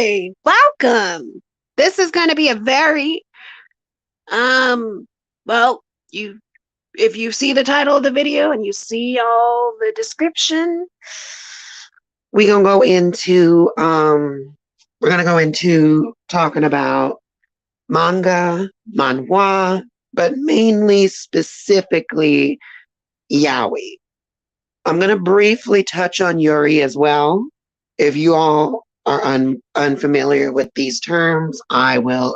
Hi, welcome. This is going to be a very well, you if you see the title of the video and you see all the description, we going to go into we're going to go into talking about manga, manhwa, but mainly specifically yaoi. I'm going to briefly touch on Yuri as well. If you all are unfamiliar with these terms, I will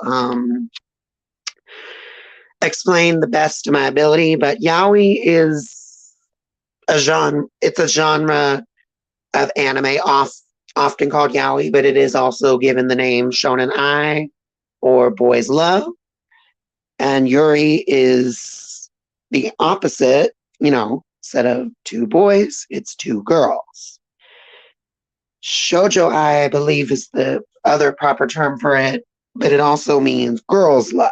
explain the best of my ability. But yaoi is a genre. It's a genre of anime, often called yaoi, but it is also given the name shonen ai or boys love. And Yuri is the opposite. Instead of two boys, it's two girls. Shoujo, I believe, is the other proper term for it, but it also means girls' love.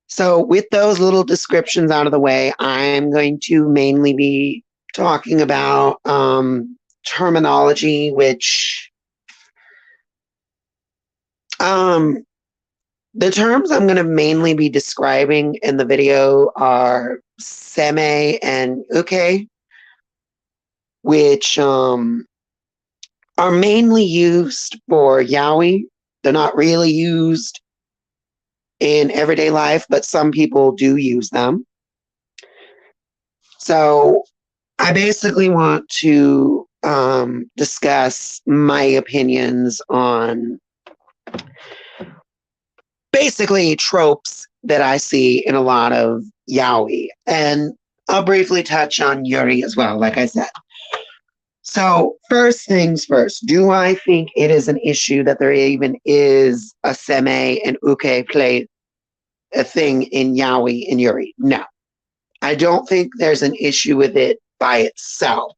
So, with those little descriptions out of the way, I'm going to mainly be talking about terminology, which the terms I'm going to mainly be describing in the video are seme and uke, which are mainly used for yaoi. They're not really used in everyday life, but some people do use them. So I basically want to discuss my opinions on basically tropes that I see in a lot of yaoi. And I'll briefly touch on Yuri as well, like I said. So, first things first, do I think it is an issue that there even is a seme and uke play a thing in yaoi and Yuri? No. I don't think there's an issue with it by itself.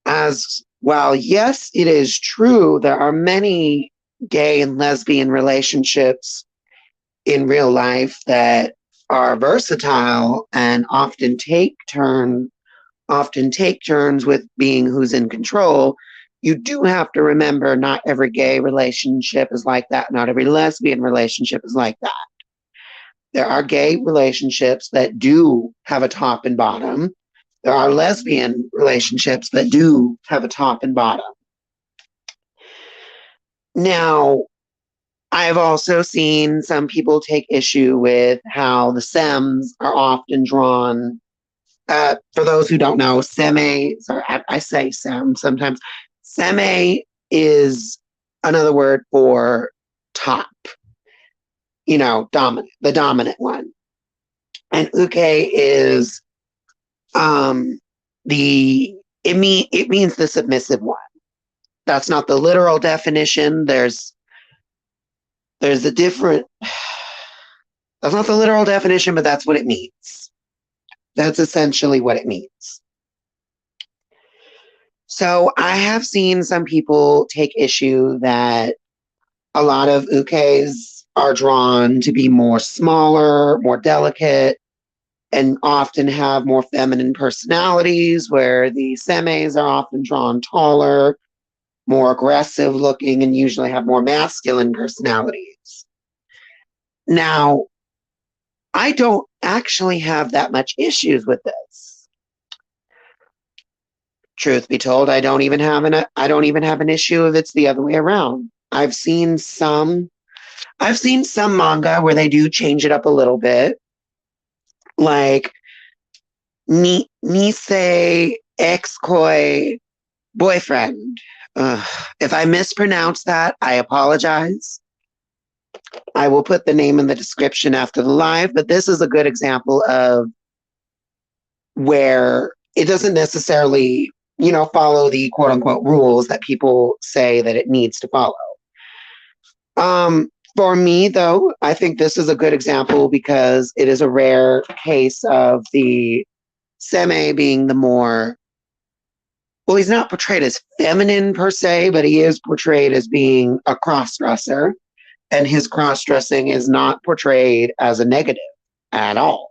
As well, yes, it is true, there are many gay and lesbian relationships in real life that are versatile and often take turns with being who's in control. You do have to remember not every gay relationship is like that. Not every lesbian relationship is like that. There are gay relationships that do have a top and bottom. There are lesbian relationships that do have a top and bottom. Now, I've also seen some people take issue with how the sems are often drawn. For those who don't know, seme, sorry, I say sem sometimes. Seme is another word for top, the dominant one. And uke is it means the submissive one. That's not the literal definition. There's a different that's not the literal definition, but that's what it means. That's essentially what it means. So I have seen some people take issue that a lot of ukes are drawn to be more smaller, more delicate, and often have more feminine personalities, where the semes are often drawn taller, more aggressive looking, and usually have more masculine personalities. Now, I don't actually have that much issues with this. Truth be told, I don't even have an issue if it's the other way around. I've seen some manga where they do change it up a little bit. Like Nisei ex-koi boyfriend. If I mispronounce that, I apologize. I will put the name in the description after the live, but this is a good example of where it doesn't necessarily, follow the quote unquote rules that people say that it needs to follow. For me, though, I think this is a good example because it is a rare case of the seme being the more, well, he's not portrayed as feminine per se, but he is portrayed as being a cross-dresser, and his cross-dressing is not portrayed as a negative at all.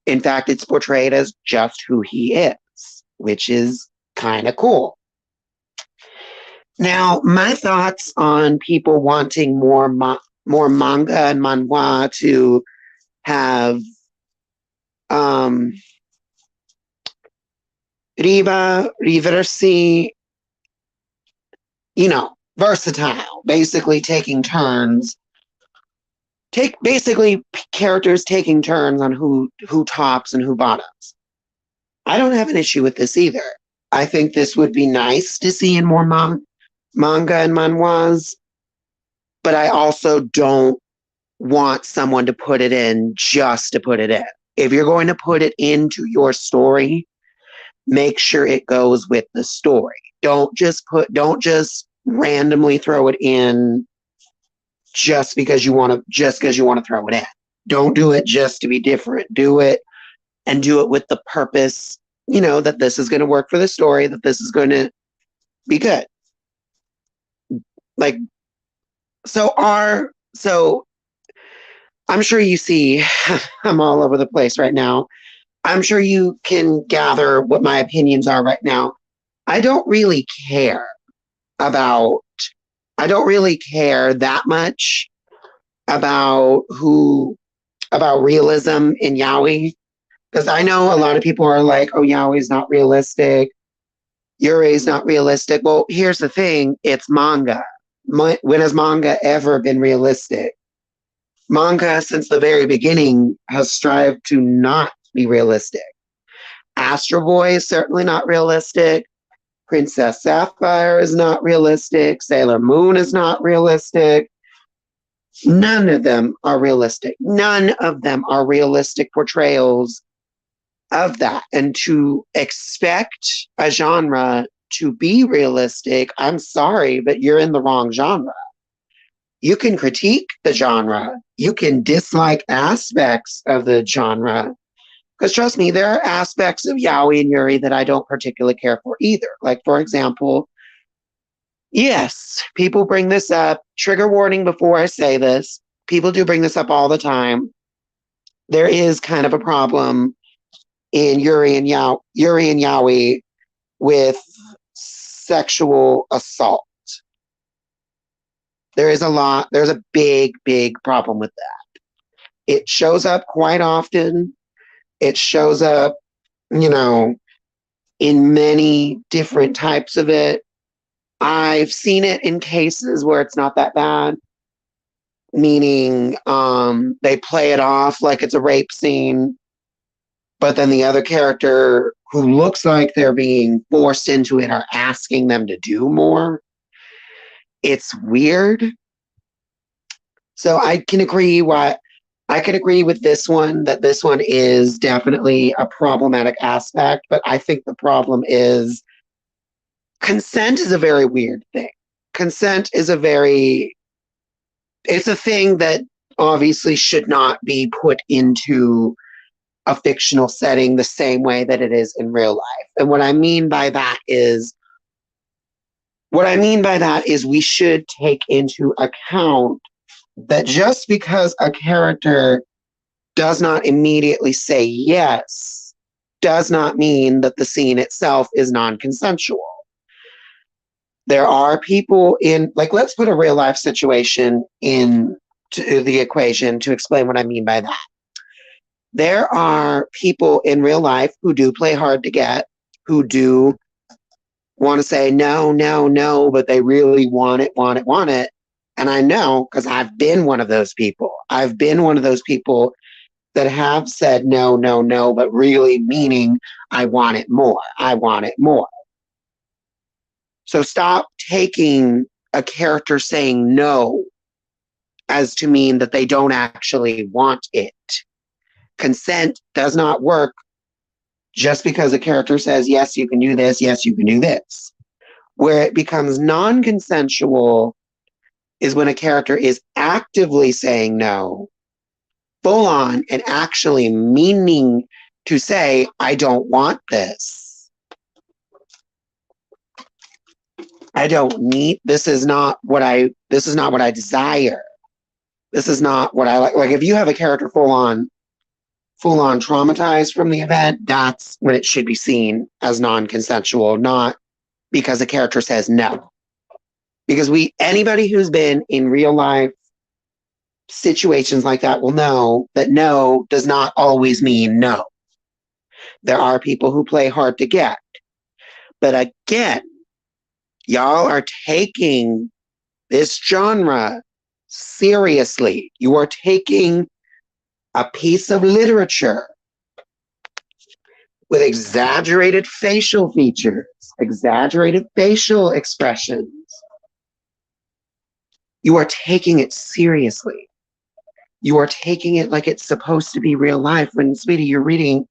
In fact, it's portrayed as just who he is, which is kind of cool. Now, my thoughts on people wanting more manga and manhwa to have um, riversi, versatile, basically taking turns, take basically characters taking turns on who tops and who bottoms. I don't have an issue with this either. I think this would be nice to see in more manga and manhwas, but I also don't want someone to put it in just to put it in. If you're going to put it into your story, make sure it goes with the story. Don't just randomly throw it in just because you want to throw it in. Don't do it just to be different. Do it and do it with the purpose, that this is going to work for the story, that this is going to be good. Like so I'm sure you see I'm all over the place right now. I'm sure you can gather what my opinions are right now. I don't really care about I don't really care that much about realism in yaoi, because I know a lot of people are like, oh, yaoi's not realistic, Yurei's not realistic. Well, here's the thing, it's manga. When has manga ever been realistic? Manga since the very beginning has strived to not be realistic. Astro Boy is certainly not realistic. Princess Sapphire is not realistic. Sailor Moon is not realistic. None of them are realistic. None of them are realistic portrayals of that. And to expect a genre to be realistic, I'm sorry, but you're in the wrong genre. You can critique the genre, you can dislike aspects of the genre. Because trust me, there are aspects of yaoi and yuri that I don't particularly care for either. Like, for example, yes, people bring this up. Trigger warning before I say this. People do bring this up all the time. There is kind of a problem in Yuri and Yaoi with sexual assault. There's a big, big problem with that. It shows up quite often. It shows up, in many different types of it. I've seen it in cases where it's not that bad, meaning they play it off like it's a rape scene, but then the other character who looks like they're being forced into it are asking them to do more. It's weird. So I can agree with this one, that this one is definitely a problematic aspect, but I think the problem is consent is a very weird thing. Consent is it's a thing that obviously should not be put into a fictional setting the same way that it is in real life. And what I mean by that is we should take into account that just because a character does not immediately say yes does not mean that the scene itself is non-consensual. There are people let's put a real life situation into the equation to explain what I mean by that. There are people in real life who do play hard to get, who do want to say no, no, no, but they really want it, want it, want it. And I know because I've been one of those people. I've been one of those people that have said no, no, no, but really meaning I want it more. I want it more. So stop taking a character saying no as to mean that they don't actually want it. Consent does not work just because a character says, yes, you can do this, yes, you can do this. Where it becomes non-consensual is when a character is actively saying no, full on, and actually meaning to say, I don't want this. I don't need, this is not what I desire. This is not what I like. Like if you have a character full full on traumatized from the event, that's when it should be seen as non consensual, not because a character says no. Because anybody who's been in real life situations like that will know that no does not always mean no. There are people who play hard to get. But again, y'all are taking this genre seriously. You are taking a piece of literature with exaggerated facial features, exaggerated facial expressions. You are taking it seriously. You are taking it like it's supposed to be real life when, sweetie, you're reading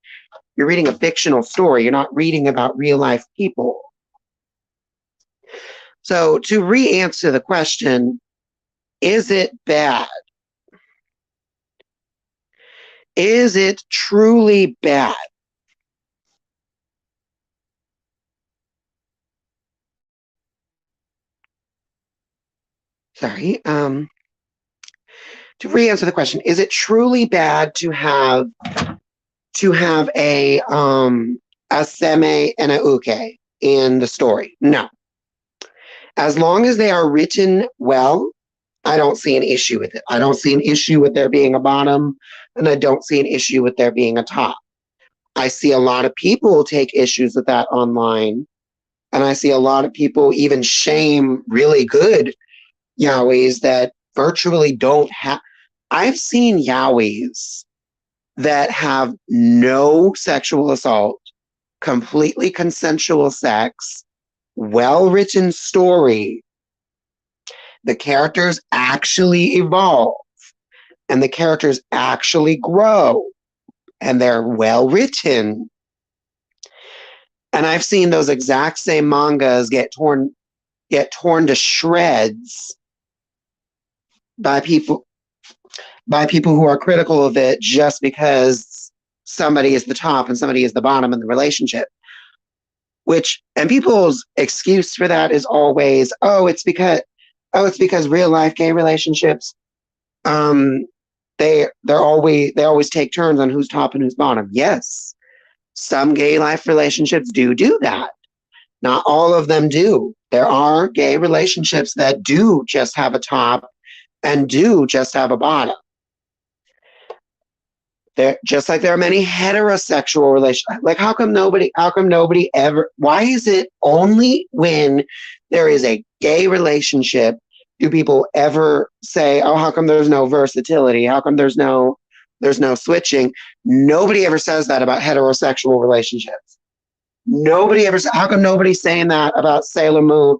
a fictional story. You're not reading about real life people. So to re-answer the question, is it bad? Is it truly bad? Sorry. To re-answer the question, is it truly bad to have a seme and a uke in the story? No. As long as they are written well, I don't see an issue with it. I don't see an issue with there being a bottom, and I don't see an issue with there being a top. I see a lot of people take issues with that online, and I see a lot of people even shame really good yaois that virtually don't have. I've seen yaois that have no sexual assault, completely consensual sex, well written story. The characters actually evolve and the characters actually grow and they're well written. And I've seen those exact same mangas get torn to shreds by people who are critical of it just because somebody is the top and somebody is the bottom in the relationship. And people's excuse for that is always, it's because real life gay relationships, they always take turns on who's top and who's bottom. Yes, some gay life relationships do that. Not all of them do. There are gay relationships that do just have a top and do just have a bottom. There, just like there are many heterosexual relationships. Like, how come nobody ever, why is it only when there is a gay relationship do people ever say, oh, how come there's no versatility? How come there's no switching? Nobody ever says that about heterosexual relationships. How come nobody's saying that about Sailor Moon,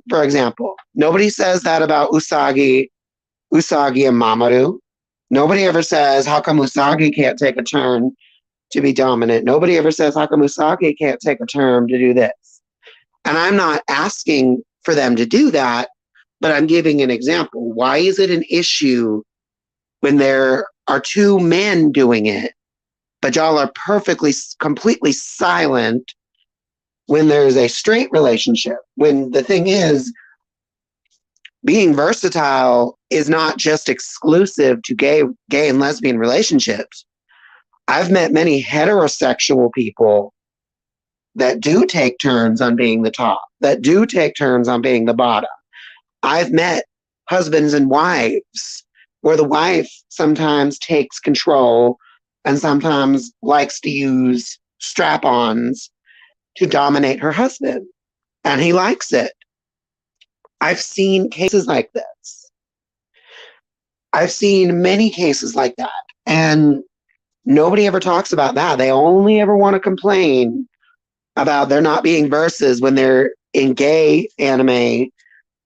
for example? Nobody says that about Usagi and Mamoru. Nobody ever says, how come Usagi can't take a turn to be dominant? Nobody ever says, how come Usagi can't take a turn to do this? And I'm not asking for them to do that, but I'm giving an example. Why is it an issue when there are two men doing it, but y'all are completely silent when there's a straight relationship? When the thing is, being versatile is not just exclusive to gay and lesbian relationships. I've met many heterosexual people that do take turns on being the top, that do take turns on being the bottom. I've met husbands and wives where the wife sometimes takes control and sometimes likes to use strap-ons to dominate her husband, and he likes it. I've seen cases like this. I've seen many cases like that. And nobody ever talks about that. They only ever want to complain about there not being verses when they're in gay anime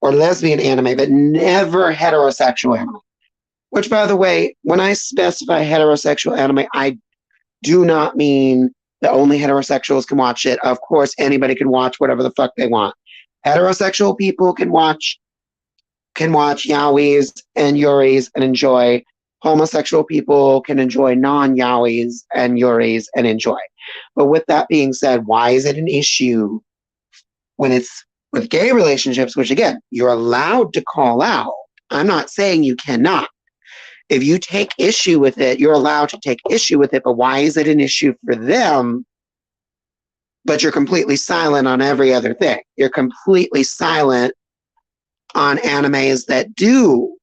or lesbian anime, but never heterosexual anime. Which, by the way, when I specify heterosexual anime, I do not mean that only heterosexuals can watch it. Of course, anybody can watch whatever the fuck they want. Heterosexual people can watch yaois and yuris and enjoy. Homosexual people can enjoy non-yaois and yuris and enjoy. But with that being said, why is it an issue when it's with gay relationships, which again, you're allowed to call out? I'm not saying you cannot. If you take issue with it, you're allowed to take issue with it, but why is it an issue for them? But you're completely silent on every other thing. You're completely silent on animes that do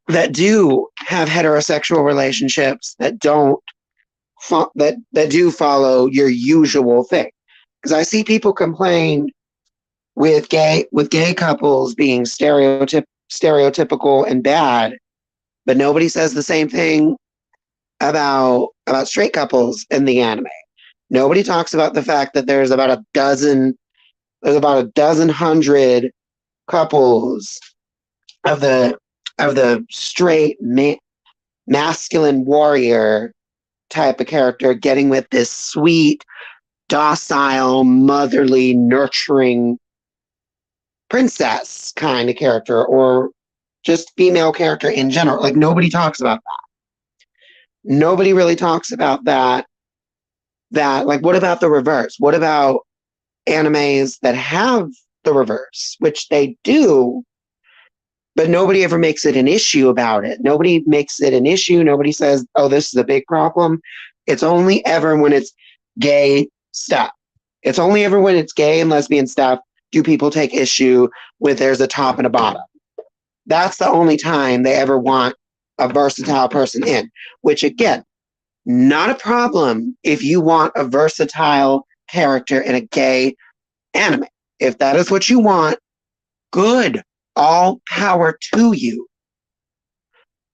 have heterosexual relationships that don't that do follow your usual thing. Because I see people complain with gay couples being stereotypical and bad, but nobody says the same thing about straight couples in the anime. Nobody talks about the fact that there's about a dozen hundred couples of the straight masculine warrior type of character getting with this sweet, docile, motherly, nurturing princess kind of character, or just female character in general. Like, nobody talks about that. Nobody really talks about that. Like, what about the reverse? What about animes that have the reverse, which they do, but nobody ever makes it an issue about it. Nobody makes it an issue. Nobody says, oh, this is a big problem. It's only ever when it's gay stuff. It's only ever when it's gay and lesbian stuff do people take issue with there's a top and a bottom. That's the only time they ever want a versatile person in, which, again, not a problem if you want a versatile character in a gay anime. If that is what you want, good. All power to you.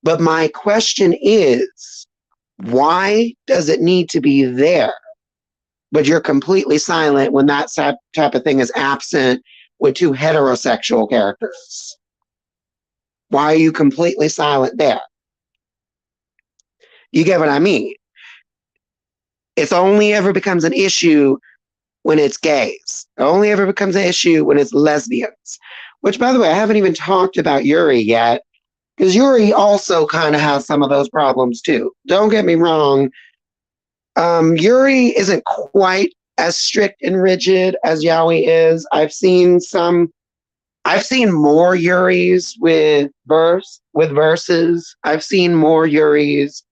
But my question is, why does it need to be there? But you're completely silent when that type of thing is absent with two heterosexual characters. Why are you completely silent there? You get what I mean? It only ever becomes an issue when it's gays. It only ever becomes an issue when it's lesbians. Which, by the way, I haven't even talked about Yuri yet, because Yuri also kind of has some of those problems too. Don't get me wrong. Yuri isn't quite as strict and rigid as Yaoi is. I've seen more Yuris with verses. I've seen more Yuris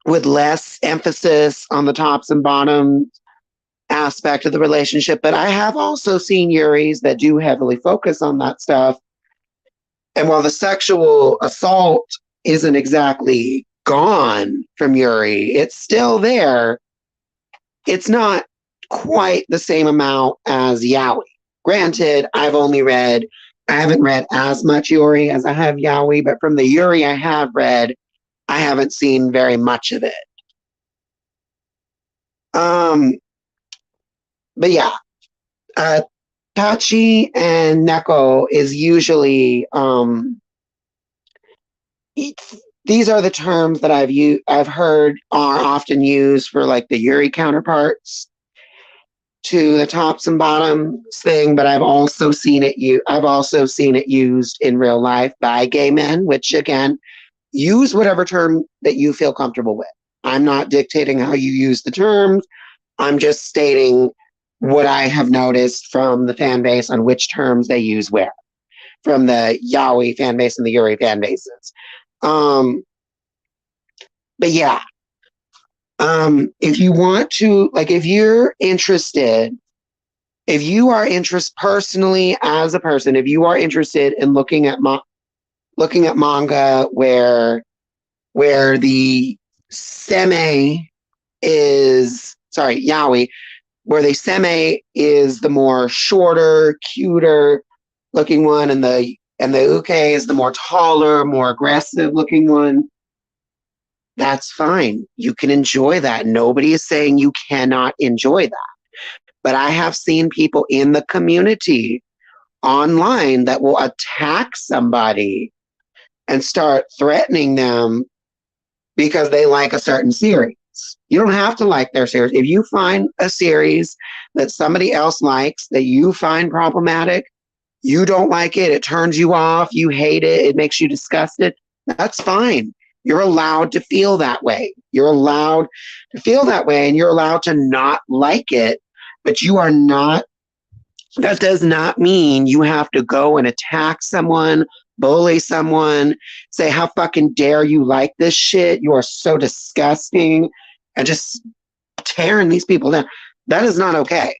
with less emphasis on the tops and bottoms aspect of the relationship. But I have also seen Yuris that do heavily focus on that stuff. And while the sexual assault isn't exactly gone from Yuri, it's still there. It's not quite the same amount as Yaoi. Granted, I haven't read as much Yuri as I have Yaoi, but from the Yuri I have read, I haven't seen very much of it. But yeah, Tachi and Neko is usually these are the terms that I've heard are often used for like the Yuri counterparts to the tops and bottoms thing, but I've also seen it used in real life by gay men, which, again, use whatever term that you feel comfortable with. I'm not dictating how you use the terms. I'm just stating what I have noticed from the fan base on which terms they use where, from the Yaoi fan base and the Yuri fan bases. But yeah, if you want to, like, if you are interested personally as a person, if you are interested in looking at manga where the seme yaoi, where the seme is the more shorter, cuter looking one, and the uke is the more taller, more aggressive looking one, that's fine. You can enjoy that. Nobody is saying you cannot enjoy that. But I have seen people in the community online that will attack somebody and start threatening them because they like a certain series. You don't have to like their series. If you find a series that somebody else likes that you find problematic, you don't like it, it turns you off, you hate it, it makes you disgusted, that's fine. You're allowed to feel that way. You're allowed to feel that way, and you're allowed to not like it, but you are not That does not mean you have to go and attack someone, bully someone, say, how fucking dare you like this shit? You are so disgusting. And just tearing these people down. That is not okay.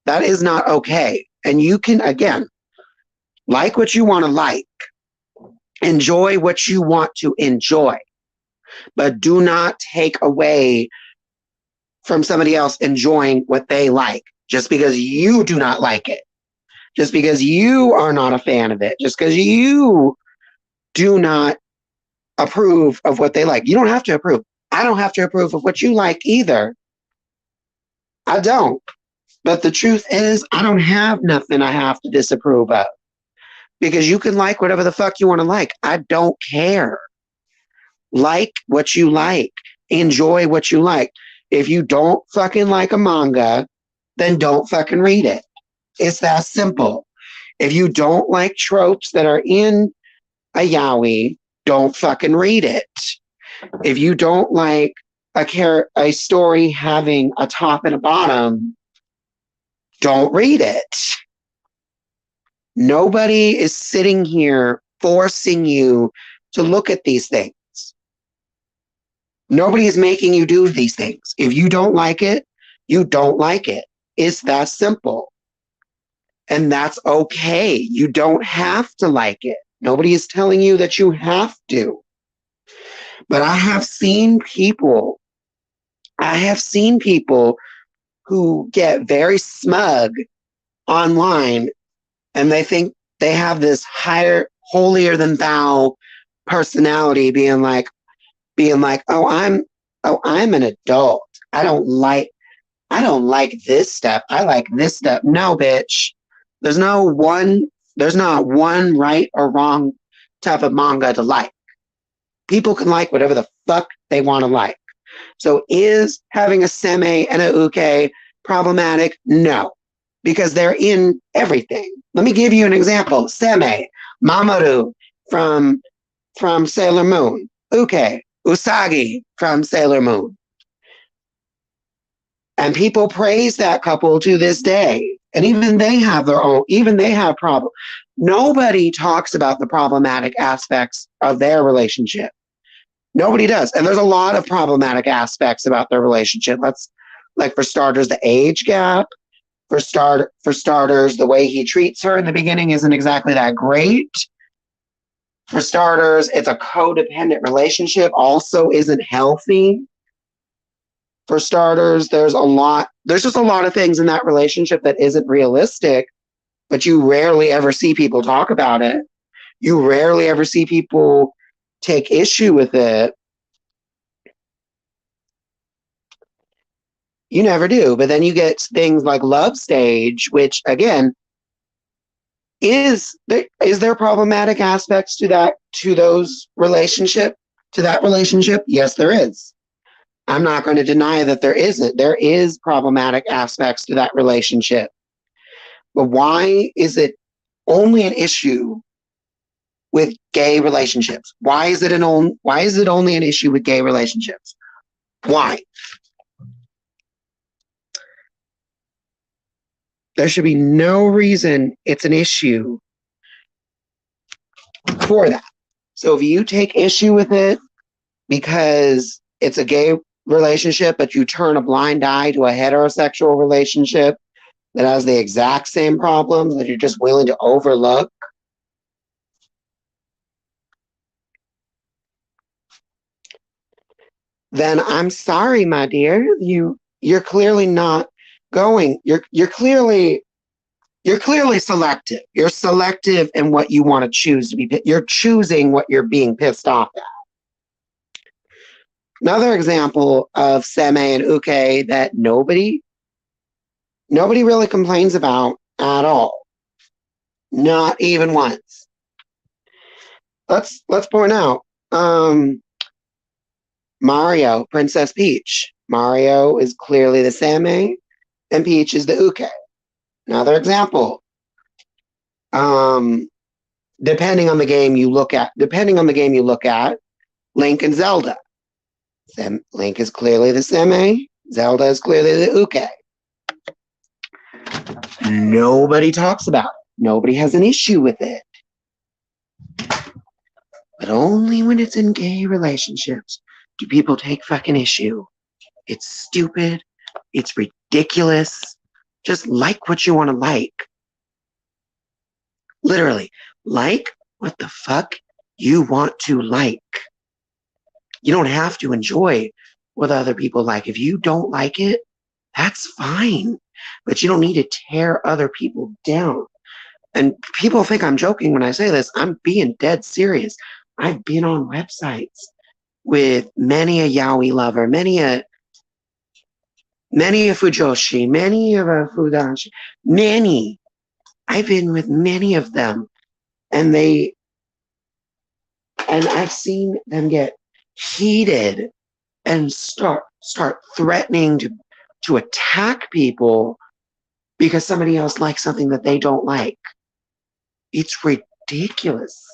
That is not okay. And you can, again, like what you want to like, enjoy what you want to enjoy, but do not take away from somebody else enjoying what they like just because you do not like it, just because you are not a fan of it, just because you do not approve of what they like. You don't have to approve. I don't have to approve of what you like either. I don't. But the truth is, I don't have nothing I have to disapprove of because you can like whatever the fuck you want to like. I don't care. Like what you like, enjoy what you like. If you don't fucking like a manga, then don't fucking read it. It's that simple. If you don't like tropes that are in a yaoi, don't fucking read it. If you don't like a story having a top and a bottom, don't read it. Nobody is sitting here forcing you to look at these things. Nobody is making you do these things. If you don't like it, you don't like it. It's that simple. And that's okay. You don't have to like it. Nobody is telling you that you have to. But I have seen people who get very smug online and they think they have this higher, holier than thou personality being like, I'm an adult. I don't like this stuff. I like this stuff. No, bitch. There's not one right or wrong type of manga to like. People can like whatever the fuck they want to like. So is having a seme and a uke problematic? No, because they're in everything. Let me give you an example. Seme, Mamoru from Sailor Moon. Uke, Usagi from Sailor Moon. And people praise that couple to this day. And even they have problems. Nobody talks about the problematic aspects of their relationship. Nobody does. And there's a lot of problematic aspects about their relationship. Like for starters, the age gap. For starters, the way he treats her in the beginning isn't exactly that great. For starters, it's a codependent relationship, also isn't healthy. For starters, there's just a lot of things in that relationship that isn't realistic, but you rarely ever see people talk about it. You rarely ever see people take issue with it. You never do. But then you get things like Love Stage, which again, is there problematic aspects to that relationship? Yes, there is. I'm not going to deny that there isn't. There is problematic aspects to that relationship. But why is it only an issue with gay relationships? Why is it only an issue with gay relationships? Why? There should be no reason it's an issue for that. So if you take issue with it because it's a gay relationship, but you turn a blind eye to a heterosexual relationship that has the exact same problems that you're just willing to overlook, then I'm sorry, my dear. You're clearly not going. You're clearly selective. You're selective in what you want to choose to be. You're choosing what you're being pissed off at. Another example of seme and uke that nobody really complains about at all. Not even once. Let's point out Mario, Princess Peach. Mario is clearly the seme and Peach is the uke. Another example. Depending on the game you look at, Link and Zelda. Link is clearly the seme, Zelda is clearly the uke. Nobody talks about it. Nobody has an issue with it. But only when it's in gay relationships do people take fucking issue. It's stupid. It's ridiculous. Just like what you want to like. Literally, like what the fuck you want to like. You don't have to enjoy what other people like. If you don't like it, that's fine. But you don't need to tear other people down. And people think I'm joking when I say this. I'm being dead serious. I've been on websites with many a yaoi lover, many a fujoshi, many of a fudanshi, many. I've been with many of them, and I've seen them get heated and start threatening to attack people because somebody else likes something that they don't like. It's ridiculous.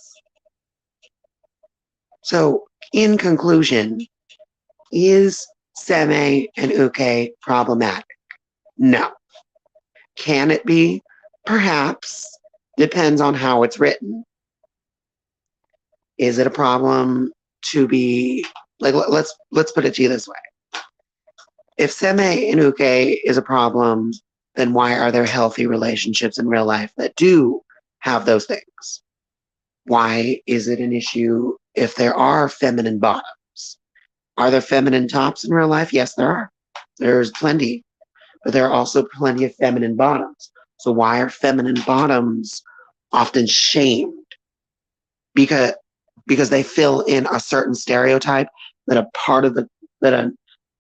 So, in conclusion, is Seme and Uke problematic? No. Can it be? Perhaps. Depends on how it's written. Is it a problem to be like? Let's put it to you this way: if Seme and Uke is a problem, then why are there healthy relationships in real life that do have those things? Why is it an issue if there are feminine bottoms? Are there feminine tops in real life? Yes, there are. There's plenty, but there are also plenty of feminine bottoms. So why are feminine bottoms often shamed? Because they fill in a certain stereotype that a part of the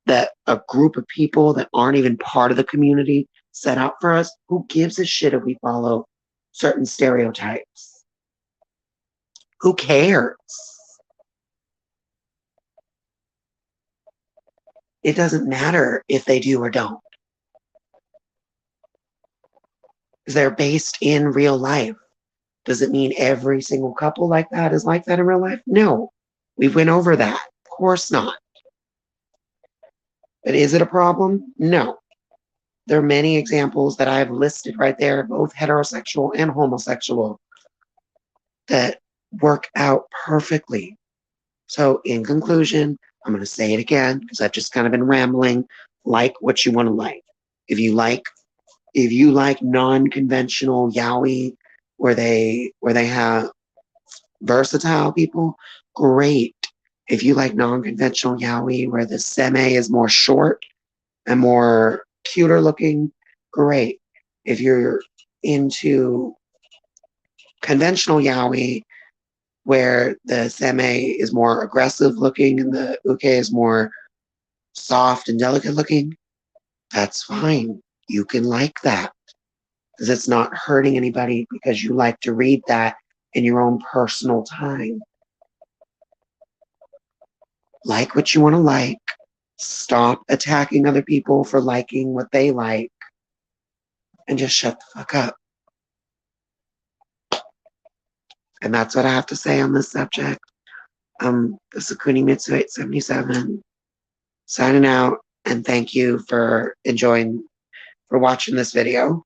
that a group of people that aren't even part of the community set out for us. Who gives a shit if we follow certain stereotypes? Who cares? It doesn't matter if they do or don't. Because they're based in real life. Does it mean every single couple like that is like that in real life? No. We went over that. Of course not. But is it a problem? No. There are many examples that I've listed right there, both heterosexual and homosexual, that work out perfectly. So, in conclusion, I'm going to say it again because I've just kind of been rambling. Like what you want to like. If you like non-conventional yaoi where they have versatile people, great. If you like non-conventional yaoi where the seme is more short and more cuter looking, great. If you're into conventional yaoi where the seme is more aggressive looking and the uke is more soft and delicate looking, that's fine. You can like that because it's not hurting anybody because you like to read that in your own personal time. Like what you want to like. Stop attacking other people for liking what they like and just shut the fuck up. And that's what I have to say on this subject. This is Kuni Mitsu 877 signing out, and thank you for watching this video.